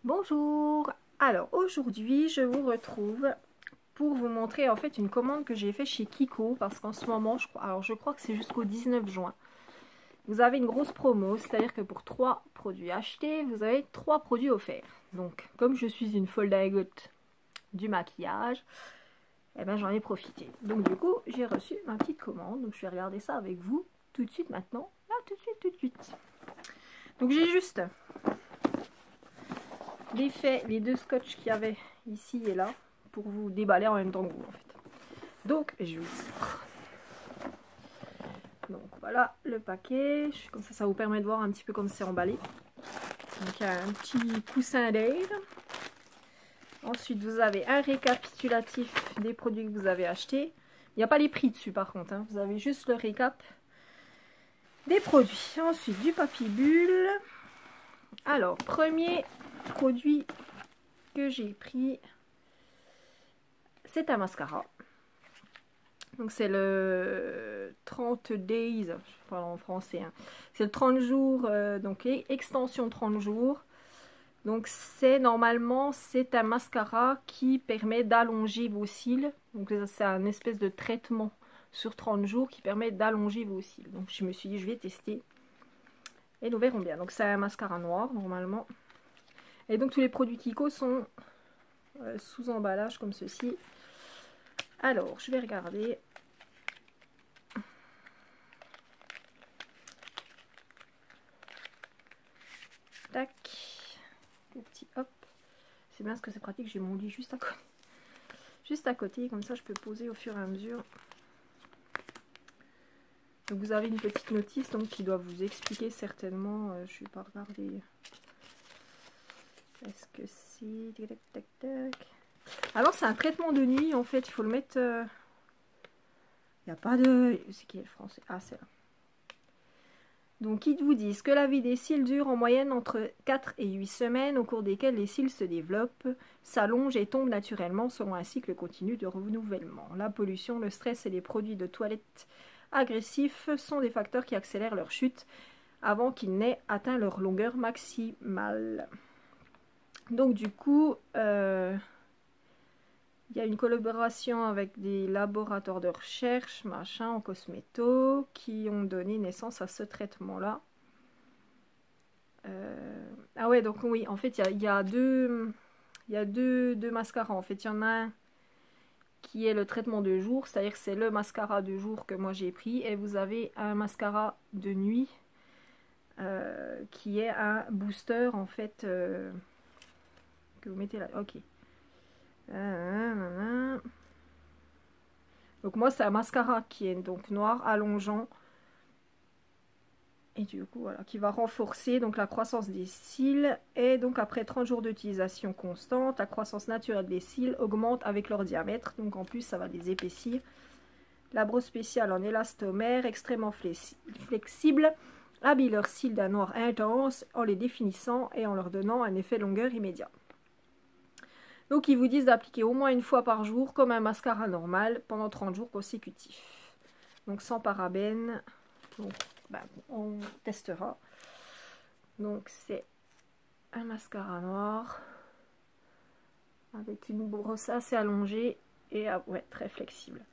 Bonjour. Alors aujourd'hui je vous retrouve pour vous montrer en fait une commande que j'ai fait chez Kiko parce qu'en ce moment je crois que c'est jusqu'au 19 juin. Vous avez une grosse promo, c'est-à-dire que pour 3 produits achetés, vous avez 3 produits offerts. Donc comme je suis une folle d'agoutte du maquillage, eh ben, j'en ai profité. Donc du coup j'ai reçu ma petite commande, donc je vais regarder ça avec vous tout de suite maintenant. Là tout de suite. Donc j'ai juste défait les deux scotch qu'il y avait ici et là pour vous déballer en même temps que vous en fait. Donc je vous donc voilà le paquet, comme ça vous permet de voir un petit peu comme c'est emballé. Donc il y a un petit coussin d'air. Ensuite vous avez un récapitulatif des produits que vous avez achetés. Il n'y a pas les prix dessus par contre, hein. Vous avez juste le récap des produits. Ensuite du papier bulle. Alors premier produit que j'ai pris, c'est un mascara. Donc c'est le 30 days, je parle en français, hein. C'est le 30 jours, donc extension 30 jours. Donc normalement c'est un mascara qui permet d'allonger vos cils. Donc c'est un espèce de traitement sur 30 jours qui permet d'allonger vos cils. Donc je me suis dit je vais tester. Et nous verrons bien. Donc c'est un mascara noir normalement. Et donc tous les produits Kiko sont sous emballage comme ceci. Alors je vais regarder. Tac. Le petit hop. C'est bien parce que c'est pratique, j'ai mon lit juste à côté. Juste à côté, comme ça je peux poser au fur et à mesure. Donc vous avez une petite notice donc, qui doit vous expliquer certainement. Je vais pas regarder. Est-ce que c'est... Tac, tac, tac. Alors c'est un traitement de nuit en fait, il faut le mettre... Il n'y a pas de... C'est qui est le français? Ah c'est là. Donc ils vous disent que la vie des cils dure en moyenne entre 4 et 8 semaines au cours desquelles les cils se développent, s'allongent et tombent naturellement selon un cycle continu de renouvellement. La pollution, le stress et les produits de toilette agressifs sont des facteurs qui accélèrent leur chute avant qu'ils n'aient atteint leur longueur maximale. Donc du coup, il y a une collaboration avec des laboratoires de recherche, machin, en cosméto, qui ont donné naissance à ce traitement-là. Ah ouais, donc oui, en fait, il y a deux mascaras. En fait, il y en a un qui est le traitement de jour, c'est-à-dire que c'est le mascara de jour que moi j'ai pris, et vous avez un mascara de nuit qui est un booster en fait que vous mettez là. Ok. Donc moi c'est un mascara qui est donc noir, allongeant. Et du coup, voilà, qui va renforcer donc la croissance des cils. Et donc après 30 jours d'utilisation constante, la croissance naturelle des cils augmente avec leur diamètre. Donc en plus, ça va les épaissir. La brosse spéciale en élastomère, extrêmement flexible, habille leurs cils d'un noir intense en les définissant et en leur donnant un effet longueur immédiat. Donc ils vous disent d'appliquer au moins une fois par jour comme un mascara normal pendant 30 jours consécutifs. Donc sans parabènes. Donc ben, on testera. Donc c'est un mascara noir avec une brosse assez allongée et ouais, très flexible.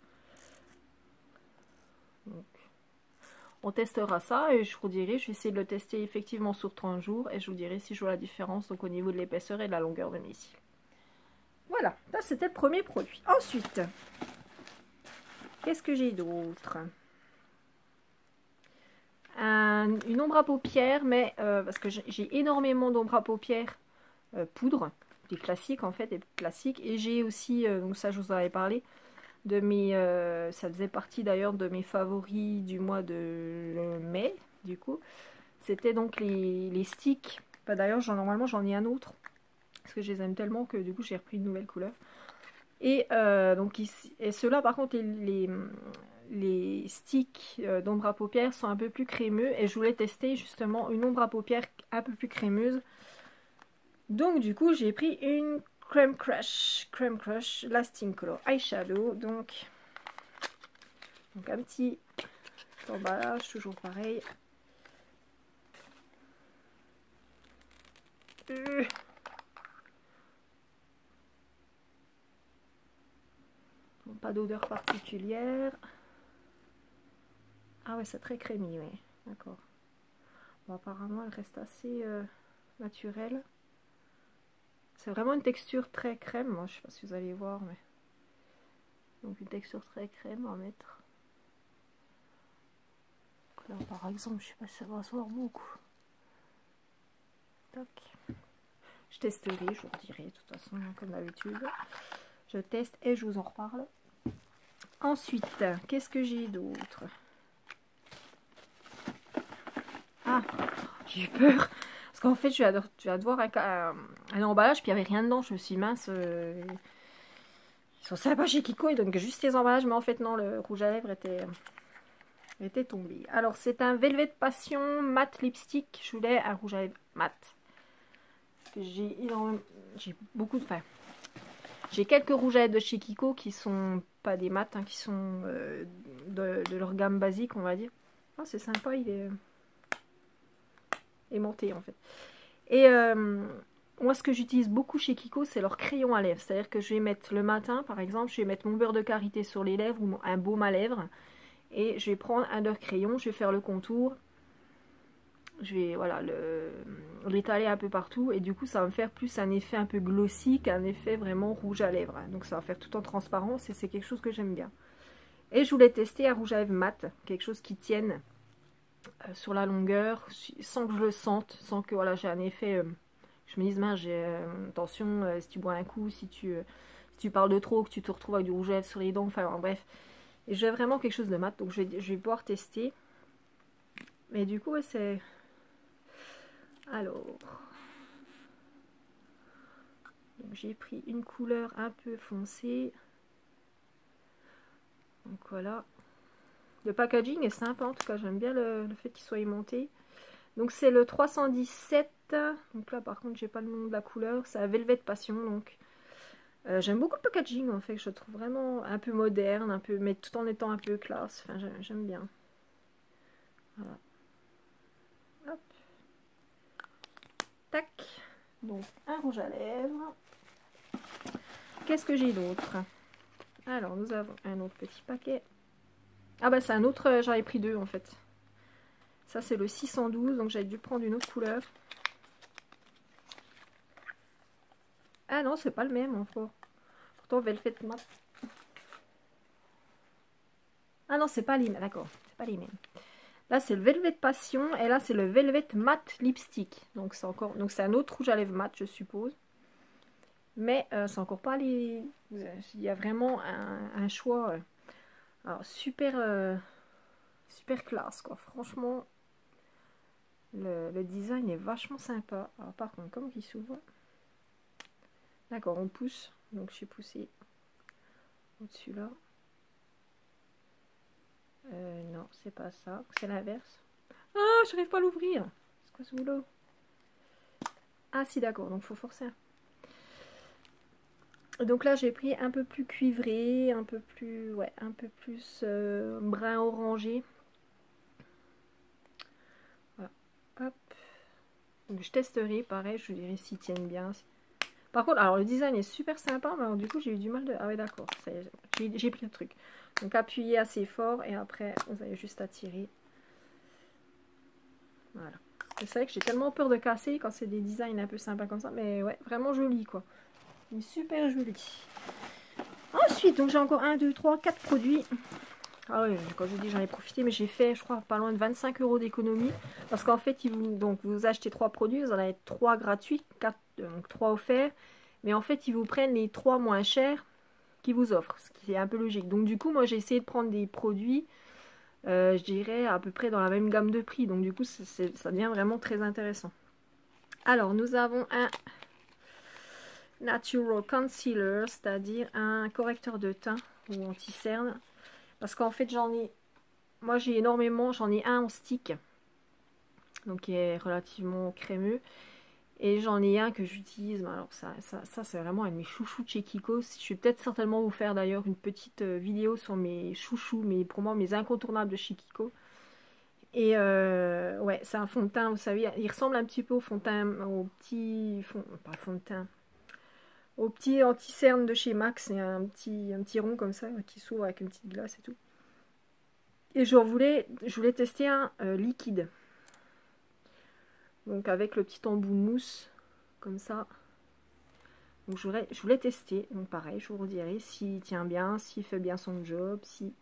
Donc, on testera ça et je vous dirai, je vais essayer de le tester effectivement sur 30 jours et je vous dirai si je vois la différence donc au niveau de l'épaisseur et de la longueur de mes cils. Voilà, ça c'était le premier produit. Ensuite, qu'est-ce que j'ai d'autre? Une ombre à paupières, mais parce que j'ai énormément d'ombre à paupières poudre, des classiques en fait, des classiques, et j'ai aussi, donc ça je vous en avais parlé, de mes, ça faisait partie d'ailleurs de mes favoris du mois de mai, du coup, c'était donc les sticks. Bah, d'ailleurs normalement j'en ai un autre, parce que je les aime tellement que du coup j'ai repris une nouvelle couleur. Et donc ici, et ceux-là par contre les sticks d'ombre à paupières sont un peu plus crémeux et je voulais tester justement une ombre à paupières un peu plus crémeuse. Donc du coup j'ai pris une Crème Crush Lasting Color Eyeshadow. Donc un petit emballage, toujours pareil. pas d'odeur particulière. Ah ouais, c'est très crémeux, oui. D'accord. Bon, apparemment, elle reste assez naturelle. C'est vraiment une texture très crème. Moi, je sais pas si vous allez voir, mais... Donc, une texture très crème à mettre. Là, par exemple, je sais pas si ça va se voir beaucoup. Tac. Je testerai, je vous dirai, de toute façon, comme d'habitude. Je teste et je vous en reparle. Ensuite, qu'est-ce que j'ai d'autre? Ah, j'ai eu peur. Parce qu'en fait, je viens de voir un emballage, puis il n'y avait rien dedans. Je me suis dit, mince, ils sont sympas chez Kiko, ils donnent que juste les emballages. Mais en fait, non, le rouge à lèvres était tombé. Alors, c'est un Velvet Passion matte lipstick. Je voulais un rouge à lèvres mat. J'ai beaucoup de... Enfin, j'ai quelques rouges à lèvres de chez Kiko qui sont pas des mats, hein, qui sont de leur gamme basique, on va dire. Ah, c'est sympa, il est aimanté en fait. Et moi, ce que j'utilise beaucoup chez Kiko, c'est leur crayon à lèvres. C'est-à-dire que je vais mettre le matin, par exemple, je vais mettre mon beurre de karité sur les lèvres ou un baume à lèvres. Et je vais prendre un de leurs crayons, je vais faire le contour. Je vais voilà, l'étaler un peu partout. Et du coup, ça va me faire plus un effet un peu glossy qu'un effet vraiment rouge à lèvres. Donc ça va faire tout en transparence et c'est quelque chose que j'aime bien. Et je voulais tester un rouge à lèvres mat. Quelque chose qui tienne sur la longueur, sans que je le sente, sans que voilà, j'ai un effet... je me dis, mince, attention, si tu bois un coup, si tu parles de trop, que tu te retrouves avec du rouge à lèvres sur les dents, enfin bref. Et j'ai vraiment quelque chose de mat, donc je vais pouvoir tester. Mais du coup, ouais, c'est... Alors... J'ai pris une couleur un peu foncée. Donc voilà. Le packaging est sympa, en tout cas, j'aime bien le fait qu'il soit aimanté. Donc c'est le 317. Donc là, par contre, j'ai pas le nom de la couleur. C'est un Velvet Passion, donc... j'aime beaucoup le packaging en fait, je le trouve vraiment un peu moderne, un peu, mais tout en étant un peu classe. Enfin, j'aime bien. Voilà. Hop. Tac. Donc un rouge à lèvres. Qu'est-ce que j'ai d'autre? Alors nous avons un autre petit paquet. Ah bah c'est un autre, j'en ai pris deux en fait. Ça c'est le 612, donc j'avais dû prendre une autre couleur. Ah non, c'est pas le même encore. Pourtant Velvet Matte. Ah non, c'est pas les mêmes, d'accord, c'est pas les mêmes. Là, c'est le Velvet Passion et là, c'est le Velvet Matte Lipstick. Donc, c'est encore, donc c'est un autre rouge à lèvres mat, je suppose. Mais c'est encore pas les... Il y a vraiment un choix alors, super, super classe, quoi. Franchement, le design est vachement sympa. Alors, par contre, comment il s'ouvre? D'accord, on pousse. Donc, j'ai poussé au-dessus là. Non, c'est pas ça. C'est l'inverse. Ah, je n'arrive pas à l'ouvrir. C'est quoi ce boulot? Ah si, d'accord, donc faut forcer. Donc là, j'ai pris un peu plus cuivré, un peu plus, ouais, un peu plus brun orangé. Voilà. Hop. Donc je testerai, pareil, je vous dirai s'ils tiennent bien. Par contre, alors le design est super sympa, mais alors, du coup, j'ai eu du mal de... Ah ouais, d'accord, j'ai pris le truc. Donc appuyez assez fort et après, vous avez juste à tirer. Voilà. C'est vrai que j'ai tellement peur de casser quand c'est des designs un peu sympas comme ça, mais ouais, vraiment joli quoi. Il est super joli. Ensuite, donc j'ai encore 1, 2, 3, 4 produits. Ah oui, quand je dis j'en ai profité, mais j'ai fait, je crois, pas loin de 25 € d'économie. Parce qu'en fait, donc, vous achetez 3 produits, vous en avez 3 gratuits, 4, donc 3 offerts. Mais en fait, ils vous prennent les 3 moins chers qu'ils vous offrent, ce qui est un peu logique. Donc du coup, moi j'ai essayé de prendre des produits, je dirais, à peu près dans la même gamme de prix. Donc du coup, ça devient vraiment très intéressant. Alors, nous avons un Natural Concealer, c'est-à-dire un correcteur de teint ou anti-cerne. Parce qu'en fait, moi j'ai énormément, j'en ai un en stick, donc qui est relativement crémeux. Et j'en ai un que j'utilise, alors ça c'est vraiment un de mes chouchous de chez Kiko. Je vais peut-être certainement vous faire d'ailleurs une petite vidéo sur mes chouchous, mais pour moi mes incontournables de chez Kiko. Et ouais, c'est un fond de teint, vous savez, il ressemble un petit peu au fond de teint, au petit fond, pas fond de teint, au petit anti-cerne de chez Max. C'est un petit rond comme ça qui s'ouvre avec une petite glace et tout. Et je voulais tester un liquide. Donc avec le petit embout de mousse, comme ça. Donc je voulais tester. Donc pareil, je vous redirai s'il tient bien, s'il fait bien son job. Si...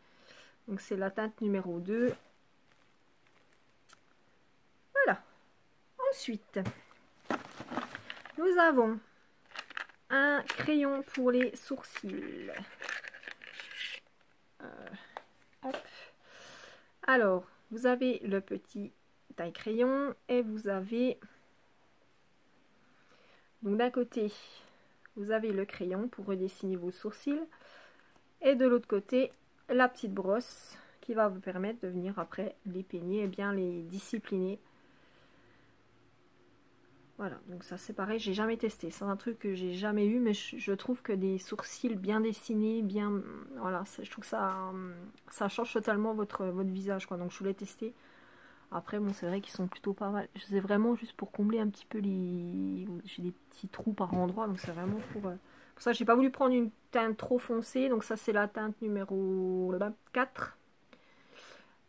Donc c'est la teinte numéro 2. Voilà. Ensuite, nous avons un crayon pour les sourcils. Hop. Alors, vous avez le petit taille crayon et vous avez... Donc d'un côté, vous avez le crayon pour redessiner vos sourcils. Et de l'autre côté, la petite brosse qui va vous permettre de venir après les peigner et bien les discipliner. Voilà, donc ça c'est pareil, j'ai jamais testé. C'est un truc que j'ai jamais eu, mais je trouve que des sourcils bien dessinés, bien... Voilà, je trouve que ça change totalement votre visage, quoi. Donc je voulais tester. Après, bon, c'est vrai qu'ils sont plutôt pas mal. C'est vraiment juste pour combler un petit peu les... J'ai des petits trous par endroit, donc c'est vraiment pour ça, j'ai pas voulu prendre une teinte trop foncée. Donc ça, c'est la teinte numéro 4.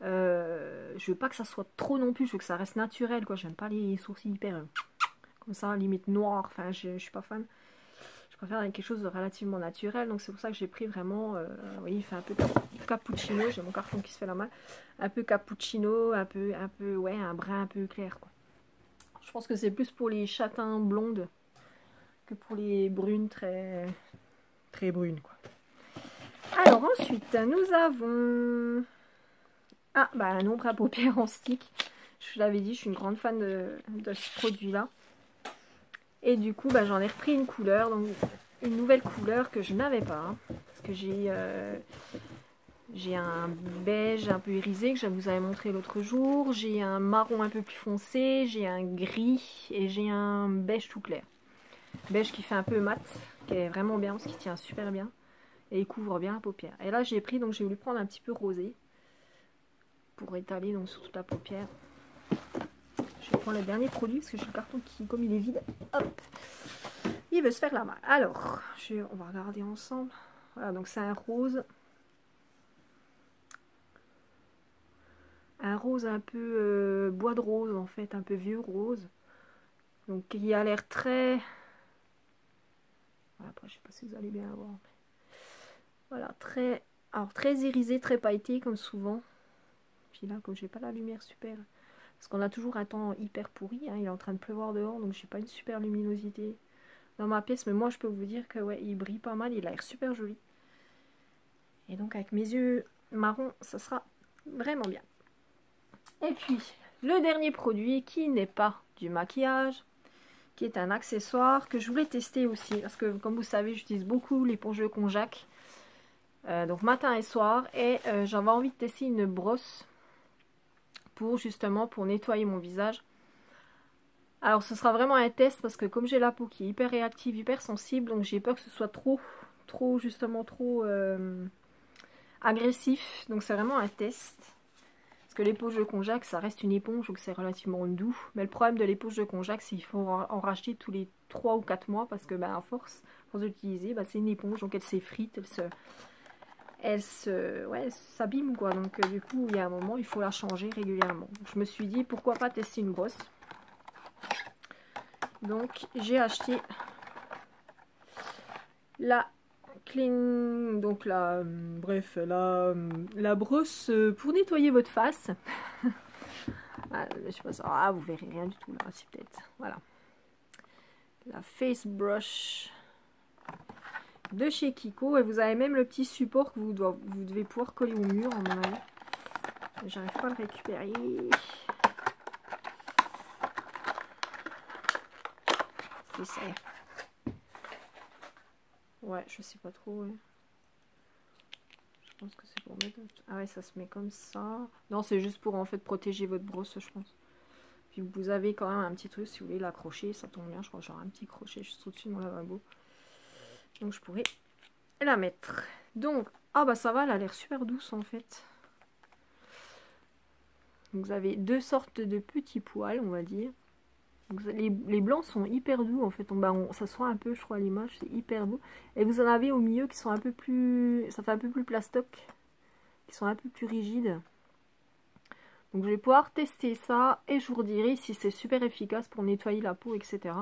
Je veux pas que ça soit trop non plus, je veux que ça reste naturel, quoi. J'aime pas les sourcils hyper... comme ça, limite noir. Enfin, je suis pas fan. Je préfère quelque chose de relativement naturel. Donc c'est pour ça que j'ai pris vraiment... vous voyez, il fait un peu cappuccino. J'ai mon carton qui se fait la main. Un peu cappuccino, un peu, ouais, un brun un peu clair, quoi. Je pense que c'est plus pour les châtains blondes que pour les brunes très brunes, quoi. Alors ensuite, nous avons... Ah, bah un ombre à paupières en stick. Je l'avais dit, je suis une grande fan de ce produit-là. Et du coup, bah, j'en ai repris une couleur, donc une nouvelle couleur que je n'avais pas. Hein, parce que j'ai un beige un peu irisé que je vous avais montré l'autre jour. J'ai un marron un peu plus foncé, j'ai un gris et j'ai un beige tout clair. Beige qui fait un peu mat, qui est vraiment bien, parce qu'il tient super bien. Et il couvre bien la paupière. Et là, j'ai pris, donc j'ai voulu prendre un petit peu rosé. Pour étaler donc sur toute la paupière. Je vais prendre le dernier produit parce que j'ai le carton qui, comme il est vide, hop, il veut se faire la main. Alors, on va regarder ensemble. Voilà, donc c'est un rose. Un rose un peu bois de rose en fait, un peu vieux rose. Donc qui a l'air très... Voilà, après je sais pas si vous allez bien voir. Voilà, très... Alors très irisé, très pailleté comme souvent. Puis là, comme j'ai pas la lumière super... Parce qu'on a toujours un temps hyper pourri, hein, il est en train de pleuvoir dehors, donc j'ai pas une super luminosité dans ma pièce. Mais moi, je peux vous dire que ouais, il brille pas mal, il a l'air super joli. Et donc avec mes yeux marrons, ça sera vraiment bien. Et puis, le dernier produit qui n'est pas du maquillage, qui est un accessoire que je voulais tester aussi. Parce que comme vous savez, j'utilise beaucoup l'éponge de Konjac. Donc matin et soir. Et j'avais envie de tester une brosse justement pour nettoyer mon visage. Alors ce sera vraiment un test parce que comme j'ai la peau qui est hyper réactive, hyper sensible, donc j'ai peur que ce soit trop agressif. Donc c'est vraiment un test. Parce que l'éponge de Konjac, ça reste une éponge, donc c'est relativement doux. Mais le problème de l'éponge de Konjac, c'est qu'il faut en racheter tous les 3 ou 4 mois parce que à force d'utiliser, c'est une éponge, donc elle s'effrite, elle s'abîme, quoi. Donc du coup, il y a un moment, il faut la changer régulièrement. Donc, je me suis dit, pourquoi pas tester une brosse. Donc j'ai acheté la clean, donc la brosse pour nettoyer votre face. Ah, je sais pas ça. Ah, vous verrez rien du tout là, c'est peut-être. Voilà. La face brush de chez Kiko. Et vous avez même le petit support que vous devez pouvoir coller au mur, à mon avis. J'arrive pas à le récupérer. C'est ça. Ouais, je sais pas trop. Ouais. Je pense que c'est pour mettre... Ah ouais, ça se met comme ça. Non, c'est juste pour en fait protéger votre brosse, je pense. Puis vous avez quand même un petit truc, si vous voulez l'accrocher, ça tombe bien. Je crois que j'aurai un petit crochet juste au-dessus de mon lavabo. Donc je pourrais la mettre. Donc, ah bah ça va, elle a l'air super douce en fait. Donc vous avez deux sortes de petits poils, on va dire. Donc, les blancs sont hyper doux en fait, ça se voit un peu je crois à l'image, c'est hyper doux. Et vous en avez au milieu qui sont un peu plus, ça fait un peu plus plastoc, qui sont un peu plus rigides. Donc je vais pouvoir tester ça et je vous redirai si c'est super efficace pour nettoyer la peau, etc.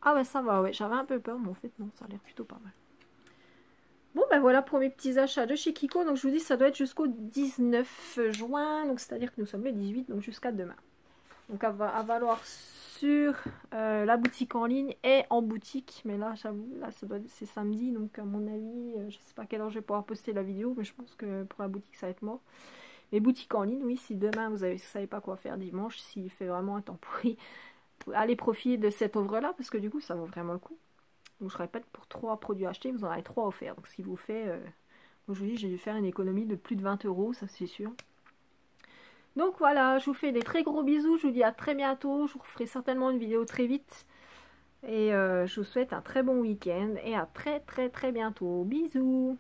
Ah ouais, ça va, ouais, j'avais un peu peur, mais en fait non, ça a l'air plutôt pas mal. Bon ben voilà pour mes petits achats de chez Kiko, donc je vous dis ça doit être jusqu'au 19 juin, donc c'est-à-dire que nous sommes le 18, donc jusqu'à demain. Donc à valoir sur la boutique en ligne et en boutique, mais là j'avoue, là c'est samedi, donc à mon avis, je sais pas à quelle heure je vais pouvoir poster la vidéo, mais je pense que pour la boutique ça va être mort. Mais boutique en ligne, oui, si demain vous ne savez pas quoi faire dimanche, s'il fait vraiment un temps pourri, allez profiter de cette offre-là, parce que du coup, ça vaut vraiment le coup. Donc je répète, pour 3 produits achetés, vous en avez 3 offerts. Donc ce qui vous fait, moi je vous dis, j'ai dû faire une économie de plus de 20 €, ça c'est sûr. Donc voilà, je vous fais des très gros bisous, je vous dis à très bientôt, je vous ferai certainement une vidéo très vite. Et je vous souhaite un très bon week-end et à très bientôt. Bisous!